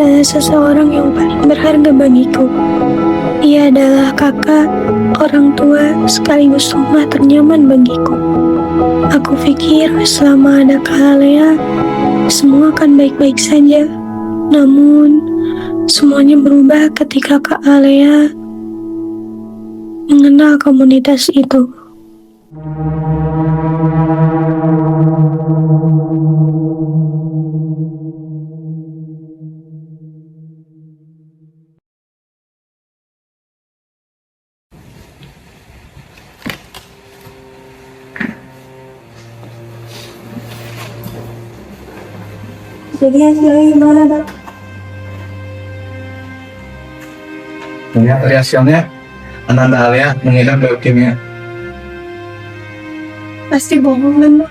adalah seseorang yang paling berharga bagiku. Ia adalah kakak, orang tua, sekaligus rumah ternyaman bagiku. Aku pikir selama ada Kak Alea, semua akan baik-baik saja. Namun, semuanya berubah ketika Kak Alea mengenal komunitas itu. Jadi hasilnya gimana, Dok? Melihat dari hasilnya, Ananda Alia mengidap leukemia. Pasti bohong kan, Dok?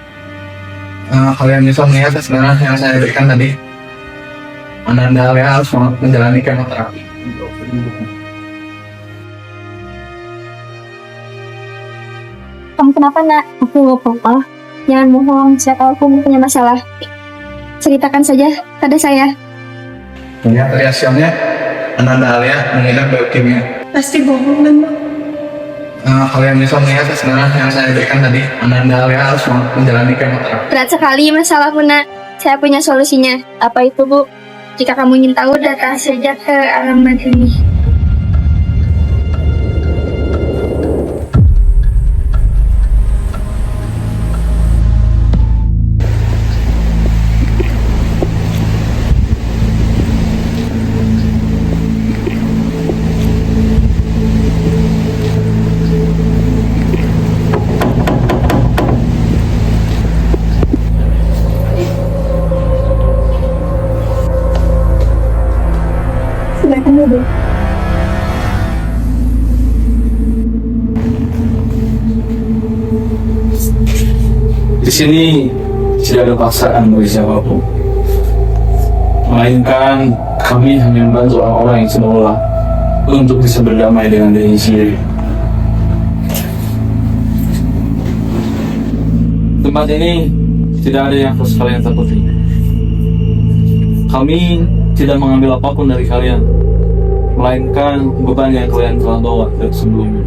Kalian bisa melihat sebenarnya yang saya berikan tadi. Ananda Alia harus menjalani kemoterapi. Kamu kenapa, Nak? Aku gak apa-apa. Jangan bohong, saya tahu kamu punya masalah. Ceritakan saja pada saya. Melihat dari hasilnya, Ananda Alia mengidap leukemia. Pasti bohong kan, Dok? Kalian bisa melihat sebenarnya yang saya berikan tadi. Ananda Alia harus menjalani kemoterapi. Berat sekali masalahmu, Nak. Saya punya solusinya. Apa itu, Bu? Jika kamu ingin tahu, datang saja ke alamat ini. Silakan duduk. Di sini tidak ada paksaan bagi siapapun, melainkan kami hanya membantu orang-orang yang sudah lelah untuk bisa berdamai dengan dirinya sendiri. Tempat ini tidak ada yang harus kalian takuti. Kami tidak mengambil apapun dari kalian, melainkan beban yang kalian telah bawa dari sebelumnya.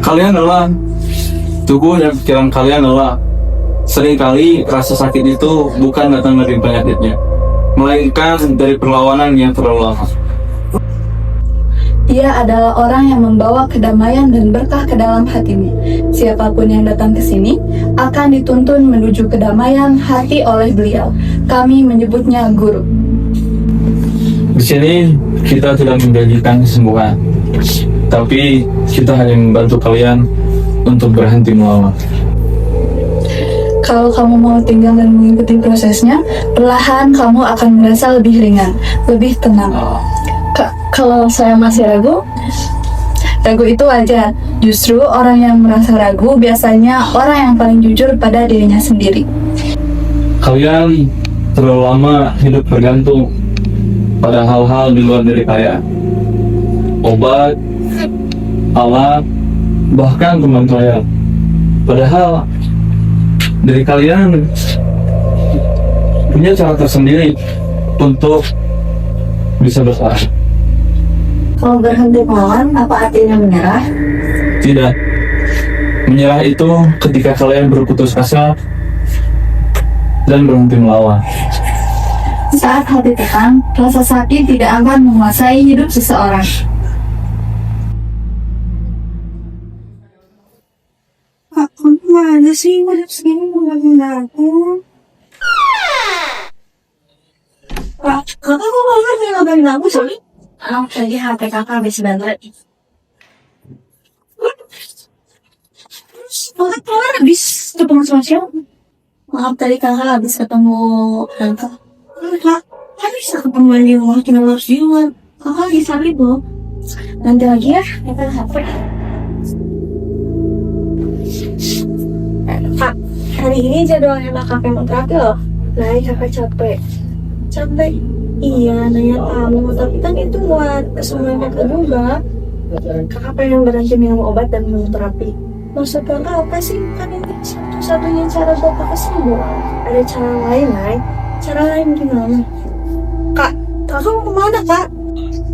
Kalian adalah tubuh dan pikiran kalian adalah seringkali rasa sakit itu bukan datang dari penyakitnya, melainkan dari perlawanan yang terlalu lama. Dia adalah orang yang membawa kedamaian dan berkah ke dalam hatinya. Siapapun yang datang ke sini akan dituntun menuju kedamaian hati oleh beliau. Kami menyebutnya guru. Di sini kita tidak menjanjikan kesembuhan, tapi kita hanya membantu kalian untuk berhenti melawan. Kalau kamu mau tinggal dan mengikuti prosesnya, perlahan kamu akan merasa lebih ringan, lebih tenang. Kalau saya masih ragu itu wajar. Justru orang yang merasa ragu biasanya orang yang paling jujur pada dirinya sendiri. Kalian terlalu lama hidup bergantung pada hal-hal di luar diri kalian. Obat, alat, bahkan teman kalian. Padahal diri kalian punya cara tersendiri untuk bisa bertahan. Kalau berhenti melawan, apa artinya menyerah? Tidak. Menyerah itu ketika kalian berputus asa dan berhenti melawan. Saat hati tekan, rasa sakit tidak akan menguasai hidup seseorang. Aku mana sih udah segini ngomongin aku? Kakak kok banget ngabarin aku sih? Tadi HP kakak habis baterai. Kakak habis ketemu sama siapa? Maaf, tadi kakak habis ketemu tante. Kakak bisa ketemu di rumah tinggal harus di luar. Kakak lagi sakit loh. Nanti lagi ya, kita HP. Kak, hari ini jadwalnya kakak kemoterapi loh. Nah, kakak capek. Capek? Iya, nanya kamu. Tapi kan itu buat kesembuhan kakak juga. Kakak pengen berhenti minum obat dan minum terapi. Maksud kakak apa sih? Kan ini satu-satunya cara buat kakak sembuh. Ada cara lain, Nay. Cara lain gimana? Kakak mau kemana, Kak?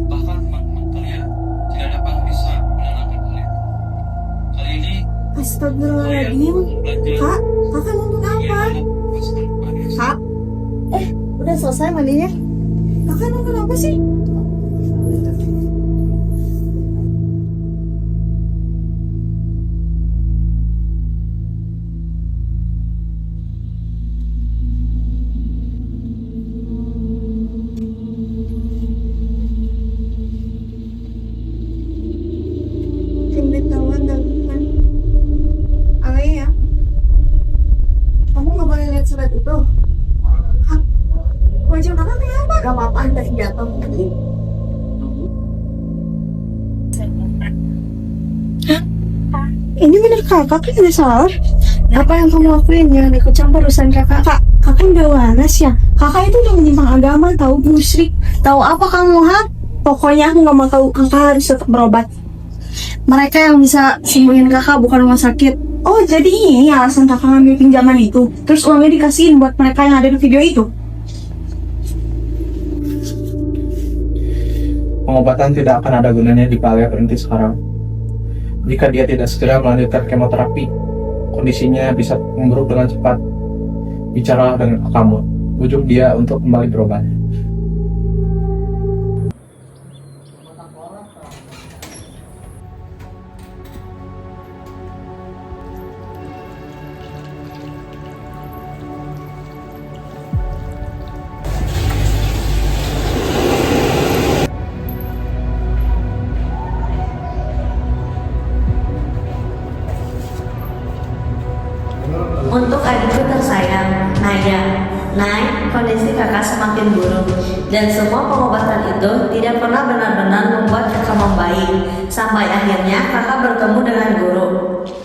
Bahkan teman-teman kalian tidak dapat bisa menenangkan kalian. Kali ini Astagfirullahaladzim. Kak, kakak nonton apa? Kak, Udah selesai mandinya? kakak nonton apa sih? Pemberitahuan gangguan. Alea, kamu nggak boleh lihat surat itu. Hah? Wajah kakak kenapa? Gak apa-apa, dari jatuh. Hah? Ini bener kakak kan ada salah? Apa yang kamu lakuin? Jangan ikut campur urusan kakak. Kakak udah waras ya? Kakak itu udah menyimpang agama, tahu musyrik. Tahu apa kamu, ha? Pokoknya aku nggak mau tahu, kakak harus tetap berobat. Mereka yang bisa sembuhin kakak, bukan rumah sakit. Oh, jadi ini alasan kakak ngambil pinjaman itu. Terus uangnya dikasihin buat mereka yang ada di video itu. Pengobatan tidak akan ada gunanya jika Alia berhenti sekarang. Jika dia tidak segera melanjutkan kemoterapi, kondisinya bisa memburuk dengan cepat. Bicaralah dengan kamu, bujuk dia untuk kembali berobat. Untuk adikku tersayang, Naya. Nay, kondisi kakak semakin buruk dan semua pengobatan itu tidak pernah benar-benar membuat kakak membaik. Sampai akhirnya kakak bertemu dengan guru.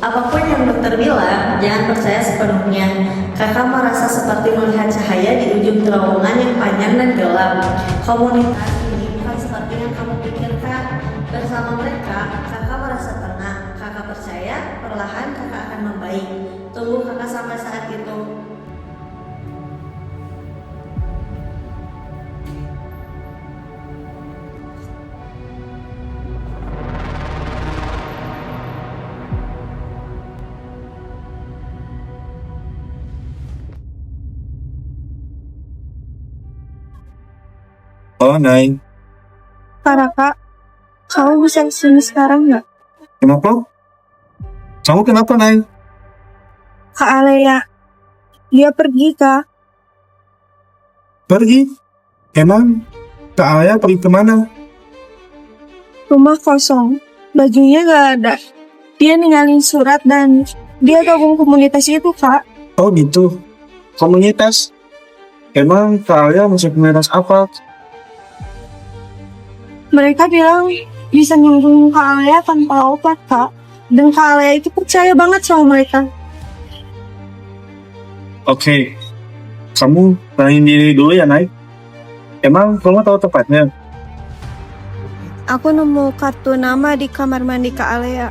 Apapun yang dokter bilang, jangan percaya sepenuhnya. Kakak merasa seperti melihat cahaya di ujung terowongan yang panjang dan gelap. Komunitas ini bukan seperti yang kamu pikirkan. Bersama mereka, kakak merasa tenang. Kakak percaya perlahan kakak akan membaik. Tunggu kakak sampai saat itu. Oh, Nay. Kak, kamu bisa kesini sekarang nggak? Kenapa? Kamu kenapa, Nay? Kak Alea, dia pergi, Kak. Pergi? Emang Kak Alea pergi kemana? Rumah kosong, bajunya nggak ada. Dia ninggalin surat dan dia gabung komunitas itu, Kak. Oh gitu. Komunitas? Emang Kak Alea masuk komunitas apa? Mereka bilang bisa nyembuhin Kak Alea tanpa obat, Kak. Dan Kak Alea itu percaya banget sama mereka. Oke. Kamu tanya diri dulu ya, Nay. Emang kamu tahu tepatnya? Aku nemu kartu nama di kamar mandi Kak Alea.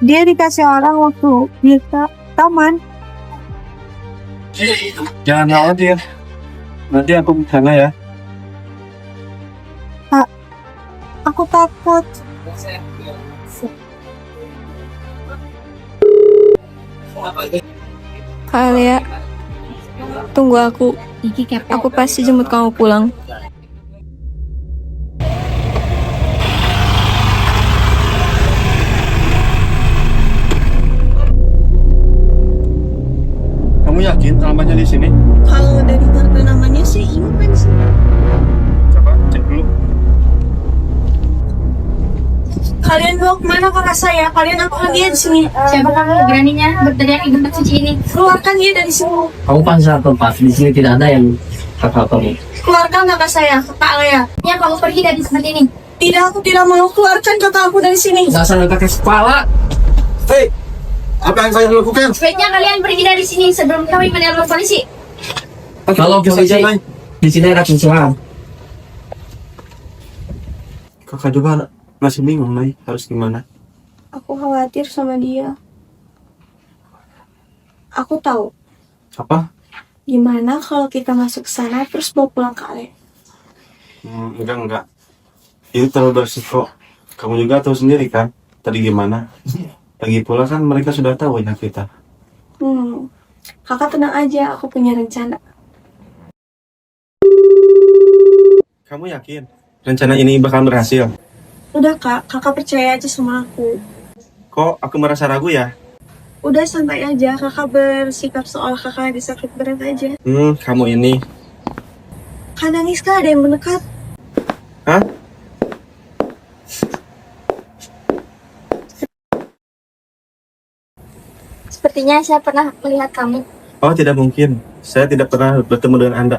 Dia dikasih orang waktu di taman. Jangan khawatir. Nanti aku ke sana ya. Aku takut. Kak Alea, tunggu aku. Aku pasti jemput kamu pulang. Kamu yakin alamatnya di sini? Kalau dari kartu namanya sih Iman sih. Coba cek dulu. Kalian bawa kemana kakak saya? Kalian apa dia di sini? Siapa kamu beraninya berteriak di tempat suci ini? Keluarkan dia dari sini. Kamu kan satu tempat, di sini tidak ada yang kakak kamu. Keluarkan kakak saya, Kak Alea. Ya, kamu pergi dari tempat ini. Tidak, aku tidak mau keluarkan kakak aku dari sini. Dasar kakek kepala. Hei, apa yang saya lakukan? Sebaiknya kalian pergi dari sini sebelum kami menelpon polisi. Kalau polisi di sini ada kerusuhan. Kakak juga masih bingung, Nay. Harus gimana? Aku khawatir sama dia. Aku tahu. Apa? Gimana kalau kita masuk sana terus mau pulang ke Alea? Enggak. Itu terlalu berisiko. Kamu juga tahu sendiri kan, tadi gimana? Lagi pula kan mereka sudah tahu ya kita. Kakak tenang aja, aku punya rencana. Kamu yakin rencana ini bakal berhasil? Udah kak, kakak percaya aja sama aku. Kok aku merasa ragu ya? Udah santai aja, kakak bersikap soal kakak lagi sakit berat aja. Kamu ini. Kan nangis kak, ada yang mendekat. Hah? Sepertinya saya pernah melihat kamu. Oh, tidak mungkin. Saya tidak pernah bertemu dengan Anda.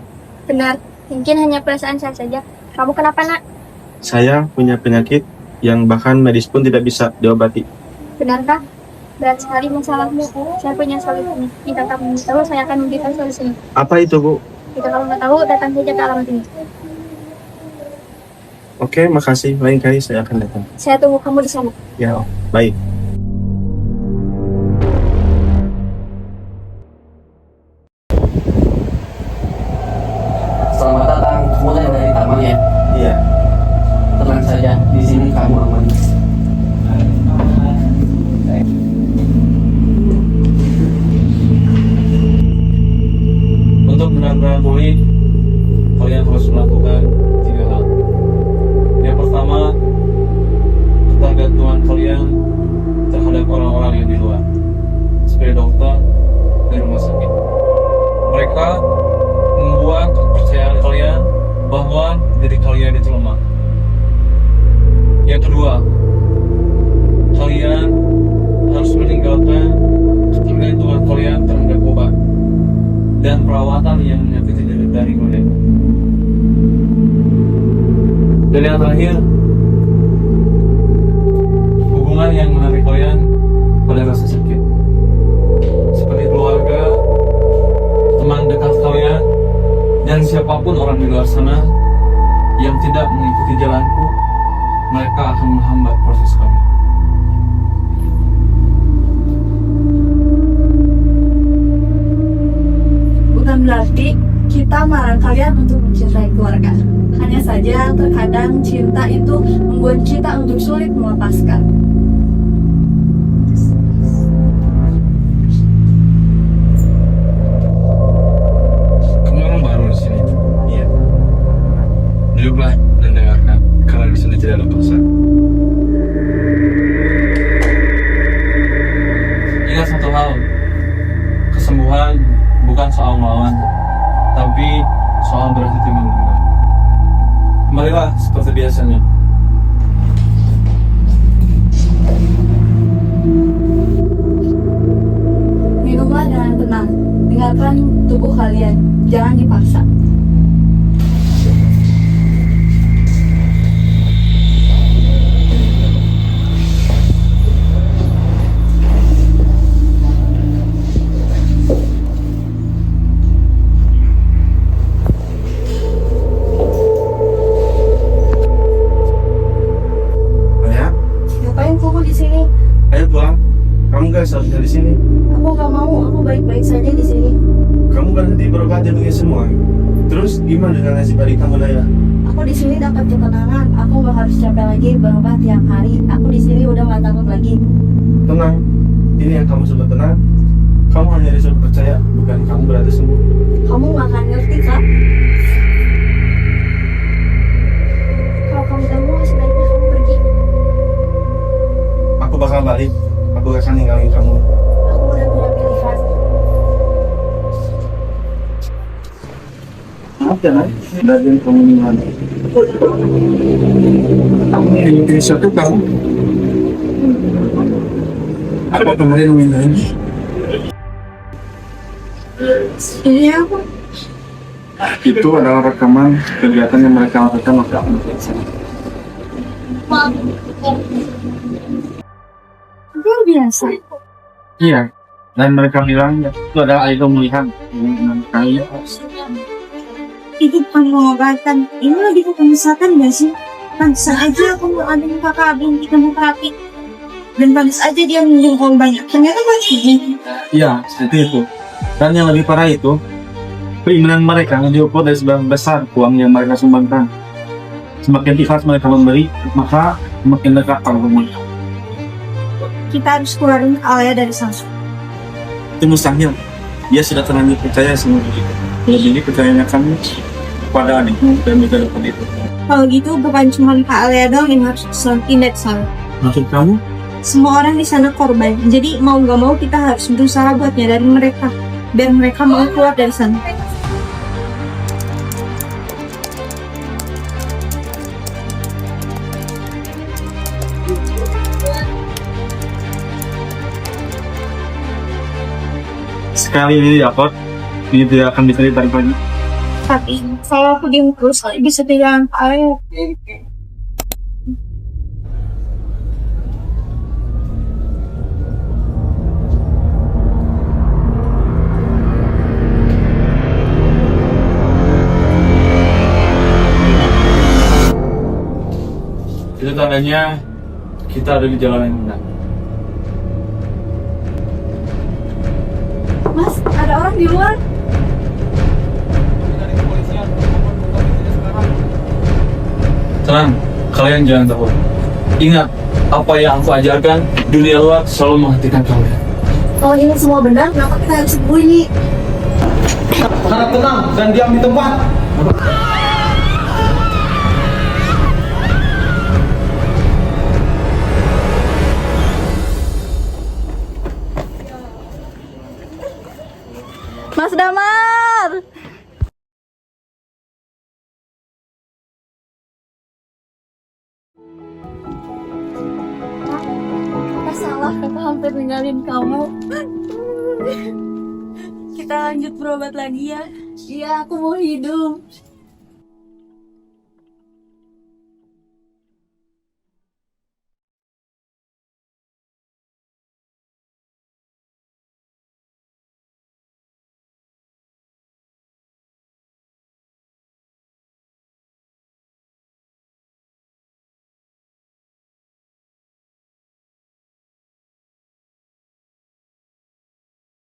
Benar, mungkin hanya perasaan saya saja. Kamu kenapa, nak? Saya punya penyakit yang bahkan medis pun tidak bisa diobati. Benarkah? Berat sekali masalahmu. Saya punya solusinya. Jika kamu tahu, saya akan memberikan solusinya. Apa itu, Bu? Jika kamu nggak tahu, datang saja ke alamat ini. Oke, makasih. Lain kali saya akan datang. Saya tunggu kamu di sana. Ya, baik. Selamat datang, mulai dari taman ya. Iya. Tenang saja, di sini kamu aman. Untuk benar-benar pulih, kalian harus melakukan 3 hal. Yang pertama, ketergantungan kalian terhadap orang-orang yang di luar, seperti dokter dan rumah sakit. Mereka membuat kepercayaan kalian bahwa diri kalian itu lemah. Yang kedua, kalian harus meninggalkan ketergantungan kalian terhadap obat dan perawatan yang menyakiti dari mereka. Dan yang terakhir, hubungan yang menarik kalian pada rasa sakit, seperti keluarga, teman dekat kalian, dan siapapun orang di luar sana yang tidak mengikuti jalanku, mereka akan menghambat proses kami. Bukan berarti kita melarang kalian untuk mencintai keluarga. Hanya saja terkadang cinta itu membuat kita untuk sulit melepaskan. Kamu orang baru di sini. Iya. Duduklah dan dengarkan, karena di sini tidak ada paksaan. Ingat satu hal, kesembuhan bukan soal melawan, tapi soal berhenti menerima. Kembalilah seperti biasanya. Minumlah dengan tenang. Dengarkan tubuh kalian. Jangan dipaksa. Ayah, Ngapain kamu di sini? ayo pulang. Kamu gak seharusnya di sini. Aku gak mau. Aku baik-baik saja di sini. Kamu berhenti berobat di dunia semua. Terus gimana dengan nasib adik kamu, Naya? Aku di sini dapat ketenangan. Aku gak harus capek lagi berobat tiap hari. Aku di sini udah gak takut lagi. Tenang. Ini yang kamu sebut tenang. Kamu hanya disuruh percaya, bukan kamu berarti sembuh. Kamu gak akan ngerti, Kak. Kalau kamu gak mau, sebaiknya kamu pergi. Aku bakal balik. Aku gak akan ninggalin kamu. Aku udah punya pilihan. Maaf ya, Nay. Dari kamu di mana? Aku ingin pilih satu kamu. Apa kemarin minum? Ini aku. Itu adalah rekaman kegiatan yang mereka lakukan waktu aku diperiksa. Luar biasa. Iya, dan mereka bilang itu adalah air pemulihan dengan kalian. Itu bukan pengobatan, ini lagi ke pemusatan gak sih? Pantesan aja aku mau ambil kakak abang kita mau terapi. Dan pantas aja dia minjem uang banyak, ternyata masih. Iya, seperti itu. Dan yang lebih parah itu, keimanan mereka yang diukur dari seberapa besar uang yang mereka sumbangkan. Semakin ikhlas mereka memberi, maka semakin dekat kamu memberi. Kita harus keluarin Alia dari sana. Itu mustahil. Dia sudah terlanjur percaya sama diri. Lebih percayanya kamu kepada adik dan juga depan itu. Kalau gitu bukan cuma Kak Alia doang yang harus tindak salah. Maksud kamu? Semua orang di sana korban. Jadi mau gak mau kita harus berusaha buat nyadarin mereka. Biar mereka mau keluar dari sana. Sekali ini dapat, ini tidak akan bisa ditarik lagi. Tapi kalau aku diem terus bisa kehilangan Kak Alia. Itu tandanya kita ada di jalan yang benar. Mas, ada orang di luar. Tenang, kalian jangan takut. Ingat, apa yang aku ajarkan, dunia luar selalu menghentikan kalian. Kalau ini semua benar, kenapa kita harus sembunyi? Harap tenang dan diam di tempat. Mas Damar! Kakak salah, kakak hampir ninggalin kamu. Kita lanjut berobat lagi ya. Iya, aku mau hidup.